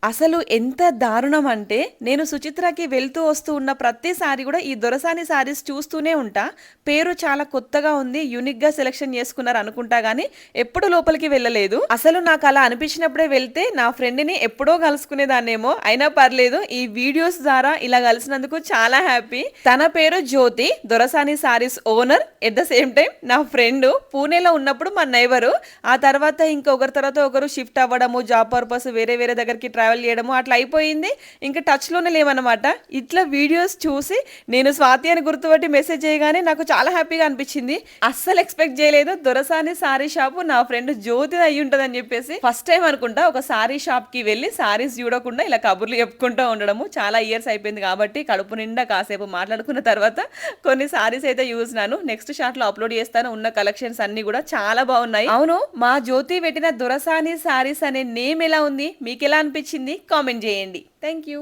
అసలు ఎంత దారుణం అంటే నేను సుచిత్రకి వెళ్తూ వస్తూ ఉన్న ప్రతిసారి కూడా ఈ దొరసాని సారీస్ చూస్తూనే ఉంటా. పేరు చాలా కొత్తగా ఉంది, యూనిక్ గా సెలెక్షన్ చేసుకున్నారు అనుకుంటా గానీ ఎప్పుడు లోపలికి వెళ్ళలేదు. అసలు నాకు అలా అనిపించినప్పుడే వెళ్తే నా ఫ్రెండ్ ని ఎప్పుడో కలుసుకునేదాన్నేమో. అయినా పర్లేదు, ఈ వీడియోస్ ద్వారా ఇలా కలిసినందుకు చాలా హ్యాపీ. తన పేరు Jyothi, Dorasani sarees owner, at the same time నా ఫ్రెండ్. పూణేలో ఉన్నప్పుడు మా నైబరు. ఆ తర్వాత ఇంకొకరి తర్వాత ఒకరు షిఫ్ట్ అవ్వడము, జాబ్ పర్పస్ వేరే వేరే దగ్గరికి ట్రావెల్ చేయడము అట్లా అయిపోయింది. ఇంకా టచ్ లోనే లేవన్నమాట. ఇట్లా వీడియోస్ చూసి నేను స్వాతి అని గుర్తుపట్టి మెసేజ్ చేయగానే నాకు చాలా హ్యాపీగా అనిపించింది. అస్సలు ఎక్స్పెక్ట్ చేయలేదు దొరసాని సారీ షాపు నా ఫ్రెండ్ జ్యోతి అయ్యి ఉంటదని చెప్పేసి. ఫస్ట్ టైం అనుకుంటా ఒక సారీ షాప్ కి వెళ్ళి సారీస్ చూడకుండా ఇలా కబుర్లు చెప్పుకుంటూ ఉండడము. చాలా ఇయర్స్ అయిపోయింది కాబట్టి కడుపు నిండా కాసేపు మాట్లాడుకున్న తర్వాత కొన్ని సారీస్ అయితే చూసినాను. నెక్స్ట్ షాట్ లో అప్లోడ్ చేస్తాను. ఉన్న కలెక్షన్స్ అన్ని కూడా చాలా బాగున్నాయి. అవును, మా జ్యోతి పెట్టిన దొరసాని సారీస్ అనే నేమ్ ఎలా ఉంది, మీకు ఎలా అనిపించింది కామెంట్ చేయండి. Thank you.